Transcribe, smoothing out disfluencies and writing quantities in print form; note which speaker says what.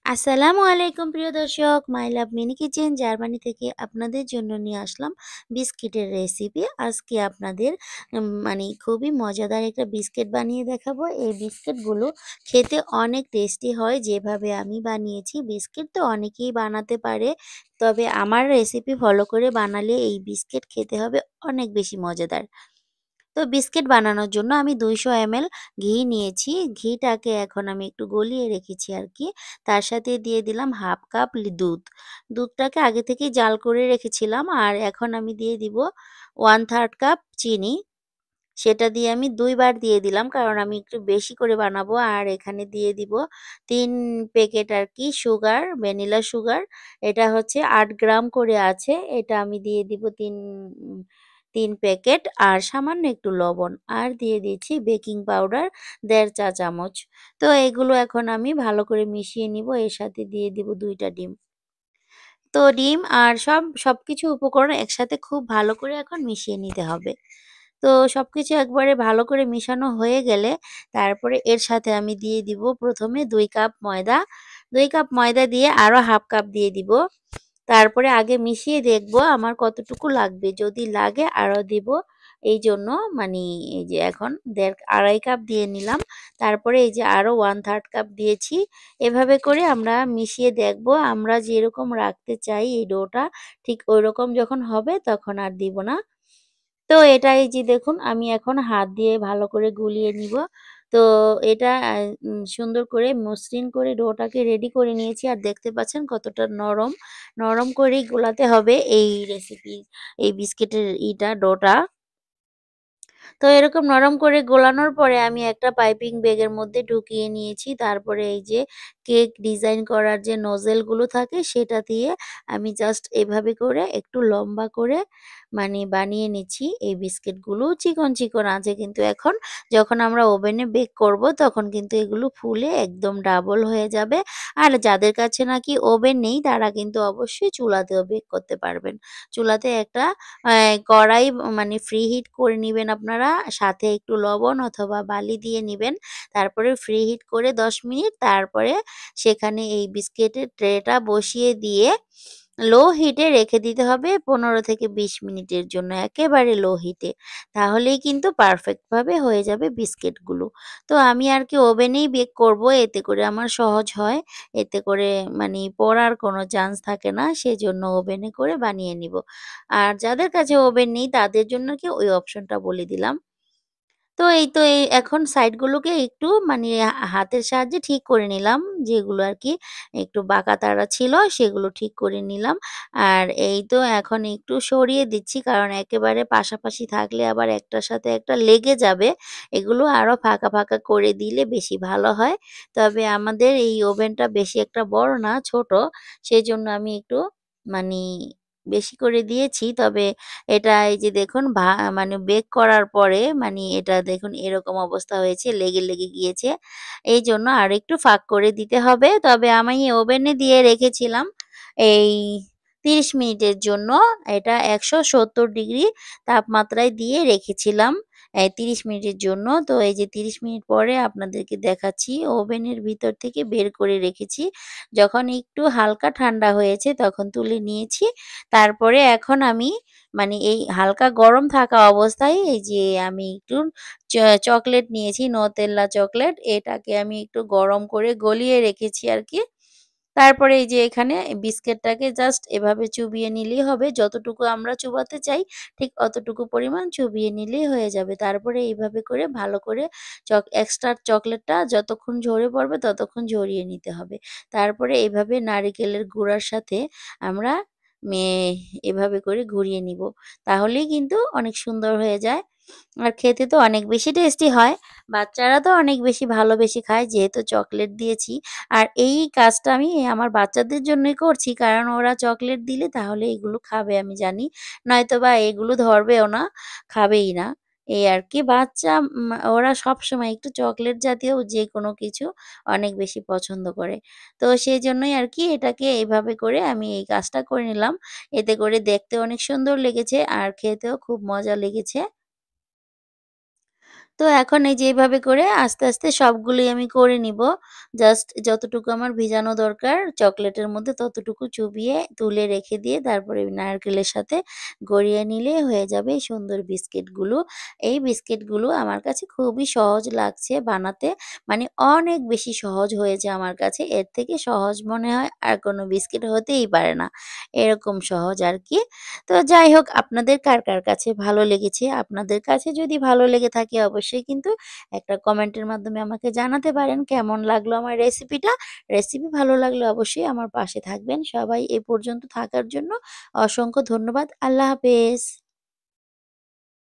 Speaker 1: আসসালামু আলাইকুম প্রিয় দর্শক, মাই লাভ মিনি কিচেন জার্মানি থেকে আপনাদের জন্য নিয়ে আসলাম বিস্কিটের রেসিপি। আজকে আপনাদের খুবই মজাদার একটা বিস্কিট বানিয়ে দেখাবো। এই বিস্কিটগুলো খেতে অনেক টেস্টি হয় যেভাবে আমি বানিয়েছি। বিস্কিট তো অনেকেই বানাতে পারে, তবে আমার রেসিপি ফলো করে বানালে এই বিস্কিট খেতে হবে অনেক বেশি মজাদার। তো বিস্কিট বানানোর জন্য আমি 200 ml ঘি নিয়েছি। ঘিটাকে এখন আমি একটু গলিয়ে রেখেছি আরকি। তার সাথে দিয়ে দিলাম 1/2 কাপ দুধ। দুধটাকে আগে থেকেই জাল করে রেখেছিলাম। আর এখন আমি দিয়ে দিব 1/3 কাপ চিনি। সেটা দিয়ে আমি 2 বার দিয়ে দিলাম, কারণ আমি একটু বেশি করে বানাবো। আর এখানে দিয়ে দিব 3 প্যাকেট আরকি সুগার, ভ্যানিলা সুগার। এটা হচ্ছে 8 গ্রাম করে আছে। এটা আমি দিয়ে দিব 3 প্যাকেট, আর সামান্য একটু লবণ। আর দিয়ে দিচ্ছি বেকিং পাউডার 1.5 চা চামচ। তো এগুলো এখন আমি ভালো করে মিশিয়ে নিব। এর সাথে দিয়ে দিব 2 টা ডিম। তো ডিম আর সবকিছু উপকরণ একসাথে খুব ভালো করে এখন মিশিয়ে নিতে হবে। তো সবকিছু একবারে ভালো করে মিশানো হয়ে গেলে তারপরে এর সাথে আমি দিয়ে দিব ১ম এ ২ কাপ ময়দা। ২ কাপ ময়দা দিয়ে আরো 1/2 কাপ দিয়ে দিব। তারপরে আগে মিশিয়ে দেখব আমার কতটুকু লাগবে। যদি লাগে আরো দিব। এইজন্য মানি এই যে এখন ২.৫ কাপ দিয়ে নিলাম। তারপরে এই যে আরো 1/3 কাপ দিয়েছি। এভাবে করে আমরা মিশিয়ে দেখব আমরা যেরকম রাখতে চাই এই ডোটা, ঠিক ঐরকম যখন হবে তখন আর দিব না। তো এটা এই যে দেখুন আমি এখন হাত দিয়ে ভালো করে গুলিয়ে নিব। তো এটা সুন্দর করে মসৃণ করে ডোটাকে রেডি করে নিয়েছি। আর দেখতে পাচ্ছেন কতটা নরম। নরম করেই গোলাতে হবে এই বিস্কিটের ডোটা। তো এরকম নরম করে গোলানোর পরে আমি একটা পাইপিং ব্যাগের মধ্যে ঢুকিয়ে নিয়েছি। তারপরে এই যে কেক ডিজাইন করার যে নজেল গুলো থাকে সেটা দিয়ে আমি জাস্ট এভাবে করে একটু লম্বা করে বানিয়ে নিচ্ছি। এই বিস্কিটগুলো চিকন, চিকন আছে, কিন্তু এখন যখন আমরা ওভেনে বেক করব তখন কিন্তু এগুলো ফুলে একদম ডাবল হয়ে যাবে। আর যাদের কাছে নাকি ওভেন নেই তারা কিন্তু অবশ্যই চুলাতেও বেক করতে পারবেন। চুলাতে একটা কড়াই ফ্রি হিট করে নিবেন আপনারা। সাথে একটু লবণ অথবা বালি দিয়ে নিবেন। তারপরে ফ্রি হিট করে ১০ মিনিট, তারপরে সেখানে এই বিস্কিটের ট্রেটা বসিয়ে দিয়ে লো হিটে রেখে দিতে হবে ১৫ থেকে ২০ মিনিটের জন্য, একেবারে লো হিটে। তাহলেই কিন্তু পারফেক্ট ভাবে হয়ে যাবে বিস্কিটগুলো। তো আমি আরকি ওভেনেই বেক করব, এতে করে আমার সহজ হয়। এতে করে পড়ার কোনো চান্স থাকে না। সেজন্য ওভেনে করে বানিয়ে নিব। আর যাদের কাছে ওভেন নেই তাদের জন্য কি ওই অপশনটা বলে দিলাম। তো এই এখন সাইডগুলোকে একটু হাতের সাহায্যে ঠিক করে নিলাম। যেগুলো আরকি একটু বাঁকা-তাড়া ছিল সেগুলো ঠিক করে নিলাম। আর এই তো এখন একটু সরিয়ে দিচ্ছি, কারণ একেবারে পাশাপাশি থাকলে আবার একটার সাথে একটা লেগে যাবে। এগুলো আরো ফাঁকা, ফাঁকা করে দিলে বেশি ভালো হয়। তবে আমাদের এই ওভেনটা বেশি একটা বড় না, ছোট। সেজন্য আমি একটু মানি বেশি করে দিয়েছি। তবে এটা এই যে দেখুন বেক করার পরে এটা দেখুন এরকম অবস্থা হয়েছে, লেগে, লেগে গিয়েছে। এইজন্য আরেকটু ফাঁক করে দিতে হবে। তবে আমি ওভেনে দিয়ে রেখেছিলাম এই ৩০ মিনিটের জন্য। এটা ১৭০ ডিগ্রি তাপমাত্রায় দিয়ে রেখেছিলাম ৩০ মিনিটের জন্য। তো এই যে ৩০ মিনিট পরে আপনাদেরকে দেখাচ্ছি। ওভেনের ভিতর থেকে বের করে রেখেছি। যখন একটু হালকা ঠান্ডা হয়েছে তখন তুলে নিয়েছি। তারপরে এখন আমি এই হালকা গরম থাকা অবস্থায় এই যে আমি একটু চ চকলেট নিয়েছি, নতেল্লা চকলেট। এটাকে আমি একটু গরম করে গলিয়ে রেখেছি আরকি। তারপরে এই যে এখানে বিস্কিটটাকে জাস্ট এভাবে চুবিয়ে নিলেই হবে। যতটুকু আমরা চুবাতে চাই ঠিক অতটুকু পরিমাণ চুবিয়ে নিলেই হয়ে যাবে। তারপরে এইভাবে করে ভালো করে এক্সট্রা চকলেটটা যতক্ষণ ঝরে পড়বে ততক্ষণ ঝরিয়ে নিতে হবে। তারপরে এভাবে নারিকেলের গুঁড়ার সাথে আমরা মে এভাবে করে ঘুরিয়ে নিব। তাহলেই কিন্তু অনেক সুন্দর হয়ে যায়। আর খেতে তো অনেক বেশি টেস্টি হয়। বাচ্চারা তো অনেক বেশি ভালোবেসে খায় যেহেতু চকলেট দিয়েছি। আর এই কাজটা আমি আমার বাচ্চাদের জন্যই করছি, কারণ ওরা চকলেট দিলে তাহলে এগুলো খাবে আমি জানি। নয়তোবা এগুলো ধরবেও না, খাবেই না। এই আরকি বাচ্চা ওরা সবসময় একটু চকলেট জাতীয় যেকোনো কিছু অনেক বেশি পছন্দ করে। তো সেজন্যই আরকি এটাকে এভাবে করে আমি এই কাজটা করে নিলাম। এতে করে দেখতে অনেক সুন্দর লেগেছে আর খেতেও খুব মজা লেগেছে। তো এখন এই যে এভাবে করে আস্তে, আস্তে সবগুলোই আমি করে নিব। জাস্ট যতটুকু আমার ভিজানো দরকার চকোলেটের মধ্যে ততটুকু চুবিয়ে তুলে রেখে দিয়ে তারপরে নারকেলের সাথে গড়িয়ে নিলে হয়ে যাবে এই সুন্দর বিস্কিটগুলো। এই বিস্কিটগুলো আমার কাছে খুবই সহজ লাগছে বানাতে। মানে অনেক বেশি সহজ হয়েছে আমার কাছে। এর থেকে সহজ মনে হয় আর কোনো বিস্কিট হতেই পারে না। এরকম সহজ আরকি। তো যাই হোক আপনাদের কার কাছে ভালো লেগেছে? আপনাদের কাছে যদি ভালো লেগে থাকে অবশ্যই কিন্তু একটা কমেন্টের মাধ্যমে আমাকে জানাতে পারেন কেমন লাগলো আমার রেসিপিটা। রেসিপি ভালো লাগলে অবশ্যই আমার পাশে থাকবেন। সবাই এ পর্যন্ত থাকার জন্য অসংখ্য ধন্যবাদ। আল্লাহ হাফেজ।